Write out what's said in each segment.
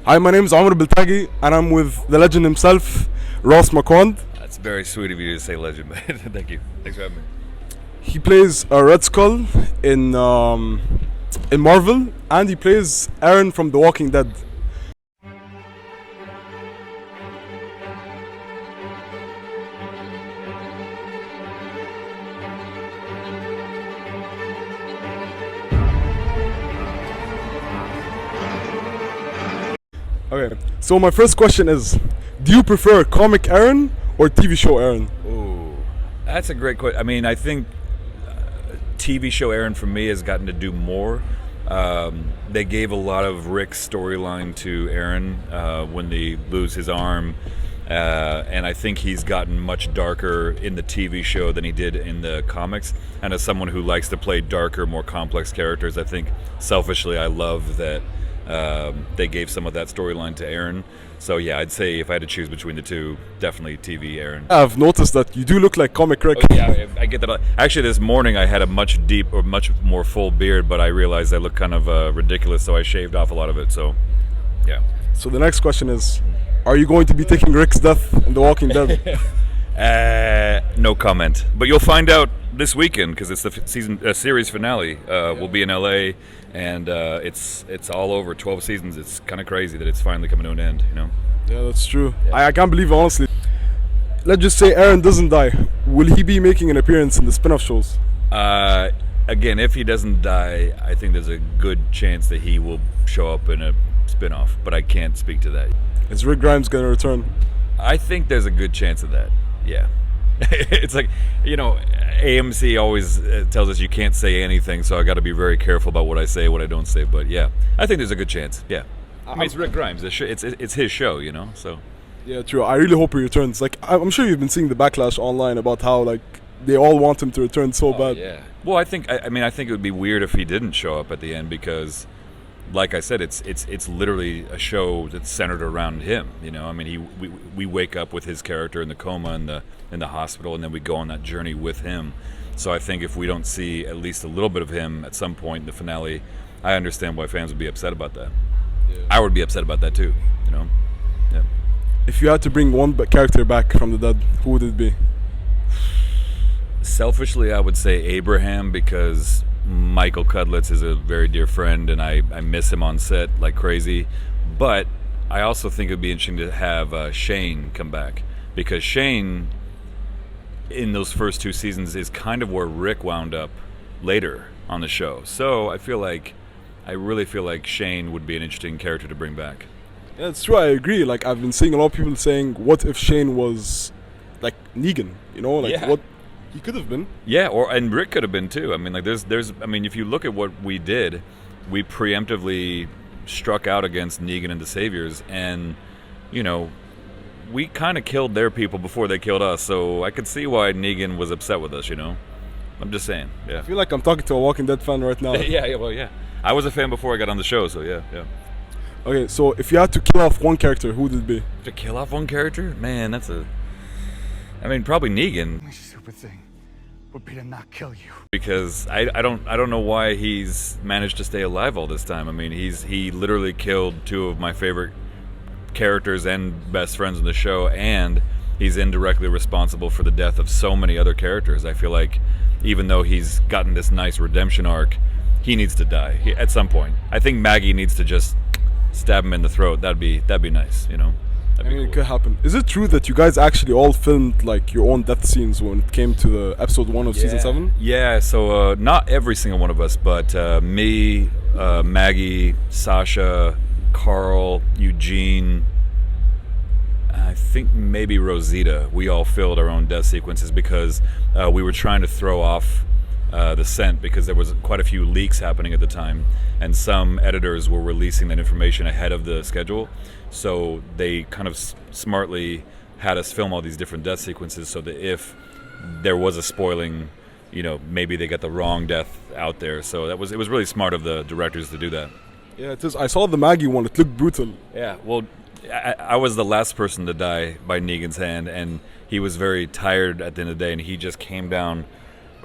Hi, my name is Omar Biltagi, and I'm with the legend himself, Ross Marquand. That's very sweet of you to say legend, man. Thank you. Thanks for having me. He plays a Red Skull in Marvel, and he plays Aaron from The Walking Dead. Okay, so my first question is, do you prefer comic Aaron or TV show Aaron? Ooh, that's a great question. I mean, I think TV show Aaron for me has gotten to do more. They gave a lot of Rick's storyline to Aaron when they lose his arm, and I think he's gotten much darker in the TV show than he did in the comics. And as someone who likes to play darker, more complex characters, I think selfishly I love that they gave some of that storyline to Aaron. So yeah, I'd say if I had to choose between the two, definitely TV Aaron. I've noticed that you do look like comic Rick. Oh, yeah, I get that. Actually, this morning I had a much more full beard, but I realized I looked kind of ridiculous, so I shaved off a lot of it. So, yeah. So the next question is, are you going to be taking Rick's death in The Walking Dead? No comment. But you'll find out this weekend because it's the series finale. We'll be in LA, and it's all over. 12 seasons. It's kind of crazy that it's finally coming to an end. You know. Yeah, that's true. Yeah. I can't believe it, honestly. Let's just say Aaron doesn't die. Will he be making an appearance in the spin-off shows? Again, if he doesn't die, I think there's a good chance that he will show up in a spin-off. But I can't speak to that. Is Rick Grimes gonna return? I think there's a good chance of that. Yeah. It's like, you know, AMC always tells us you can't say anything, so I got to be very careful about what I say, what I don't say. But yeah, I think there's a good chance. Yeah. I mean, it's Rick Grimes. It's his show, you know. So. Yeah, true. I really hope he returns. Like, I'm sure you've been seeing the backlash online about how like they all want him to return so bad. Yeah. Well, I think it would be weird if he didn't show up at the end because, like I said, it's literally a show that's centered around him. You know, I mean, we wake up with his character in the coma in the hospital, and then we go on that journey with him. So I think if we don't see at least a little bit of him at some point in the finale, I understand why fans would be upset about that. Yeah. I would be upset about that too. You know. Yeah. If you had to bring one character back from the dead, who would it be? Selfishly, I would say Abraham because Michael Cudlitz is a very dear friend, and I miss him on set like crazy. But I also think it would be interesting to have Shane come back because Shane, in those first two seasons, is kind of where Rick wound up later on the show. So I really feel like Shane would be an interesting character to bring back. Yeah, it's true. I agree. Like, I've been seeing a lot of people saying, what if Shane was like Negan? You know, like what he could have been. Yeah, and Rick could have been too. I mean, like there's I mean, if you look at what we did, we preemptively struck out against Negan and the Saviors, and you know, we kind of killed their people before they killed us. So I could see why Negan was upset with us. You know, I'm just saying. Yeah. I feel like I'm talking to a Walking Dead fan right now. Yeah. Well, yeah. I was a fan before I got on the show, so yeah. Okay, so if you had to kill off one character, who would it be? To kill off one character? Man, probably Negan. Stupid thing would be to not kill you. Because I don't know why he's managed to stay alive all this time. I mean, he literally killed two of my favorite characters and best friends in the show, and he's indirectly responsible for the death of so many other characters. I feel like even though he's gotten this nice redemption arc, he needs to die at some point. I think Maggie needs to just stab him in the throat. That'd be nice, you know. I mean, it could happen. Is it true that you guys actually all filmed like your own death scenes when it came to the episode 1 of season 7? Yeah, so not every single one of us, but me, Maggie, Sasha, Carl, Eugene, I think maybe Rosita. We all filled our own death sequences because we were trying to throw off the scent because there was quite a few leaks happening at the time, and some editors were releasing that information ahead of the schedule. So they kind of smartly had us film all these different death sequences so that if there was a spoiling, you know, maybe they got the wrong death out there. So it was really smart of the directors to do that. Yeah, it is. I saw the Maggie one. It looked brutal. Yeah, well, I was the last person to die by Negan's hand, and he was very tired at the end of the day, and he just came down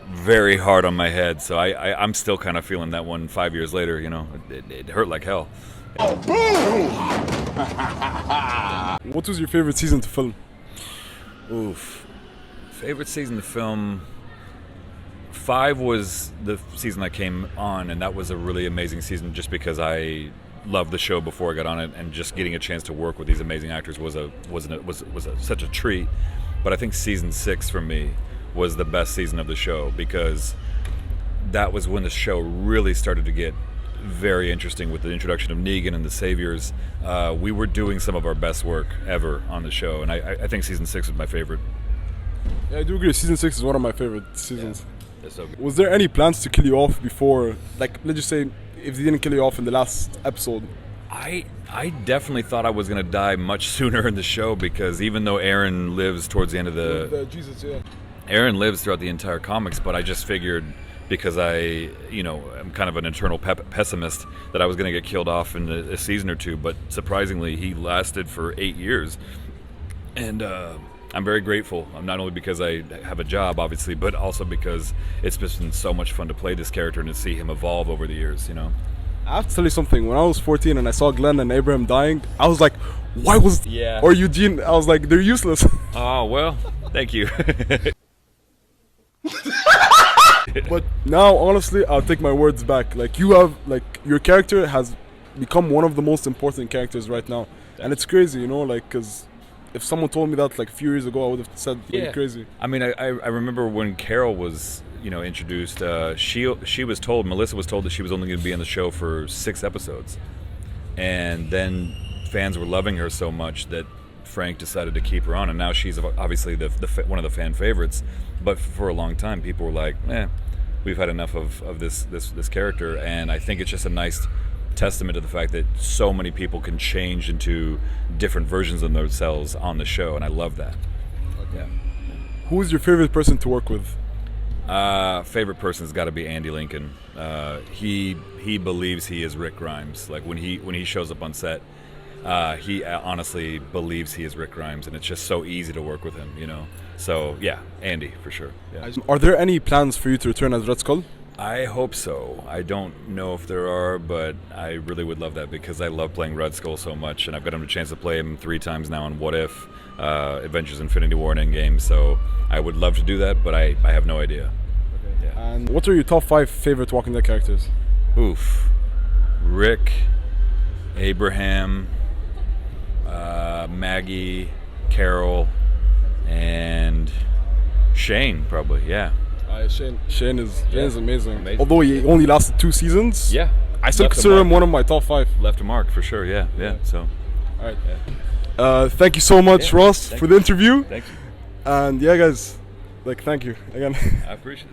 very hard on my head. So I'm still kind of feeling that one 5 years later. You know, it hurt like hell. Oh, boo! What was your favorite season to film? Oof. Favorite season to film? 5 was the season I came on, and that was a really amazing season just because I loved the show before I got on it, and just getting a chance to work with these amazing actors was such a treat. But I think season 6 for me was the best season of the show, because that was when the show really started to get very interesting with the introduction of Negan and the Saviors. We were doing some of our best work ever on the show, and I think season 6 was my favorite. Yeah, I do agree. Season 6 is one of my favorite seasons. Yeah, that's so good. Was there any plans to kill you off before, like, let's just say, if they didn't kill you off in the last episode? I definitely thought I was going to die much sooner in the show, because even though Aaron lives towards the end of Jesus, yeah. Aaron lives throughout the entire comics, but I just figured, because I'm kind of an internal pessimist, that I was going to get killed off in a season or two. But surprisingly, he lasted for 8 years, and I'm very grateful. Not only because I have a job, obviously, but also because it's just been so much fun to play this character and to see him evolve over the years. I have to tell you something. When I was 14 and I saw Glenn and Abraham dying, I was like, why was... Yeah. Or Eugene, I was like, they're useless. Oh, well, thank you. But now, honestly, I'll take my words back. Like, your character has become one of the most important characters right now. And it's crazy, because if someone told me that like a few years ago, I would have said you're crazy. I mean, I remember when Carol was introduced. Melissa was told that she was only going to be on the show for 6 episodes, and then fans were loving her so much that Frank decided to keep her on, and now she's obviously one of the fan favorites. But for a long time, people were like, we've had enough of this character, and I think it's just a nice testament to the fact that so many people can change into different versions of themselves on the show, and I love that. Okay. Yeah. Who is your favorite person to work with? Favorite person's got to be Andy Lincoln. He believes he is Rick Grimes. Like when he shows up on set, he honestly believes he is Rick Grimes, and it's just so easy to work with him. So yeah, Andy for sure. Yeah. Are there any plans for you to return as Red Skull? I hope so. I don't know if there are, but I really would love that, because I love playing Red Skull so much, and I've gotten a chance to play him 3 times now in What If, Avengers Infinity War, and Endgame, so I would love to do that, but I have no idea. Okay. Yeah. And what are your top 5 favorite Walking Dead characters? Oof. Rick, Abraham, Maggie, Carol, and Shane, probably, yeah. Shane is amazing. Although he only lasted 2 seasons, yeah, I still consider him one of my top 5. Left a mark for sure. Yeah. So, all right. Yeah. Thank you so much, Ross, for the interview. Thank you. And yeah, guys, thank you again. I appreciate it, man.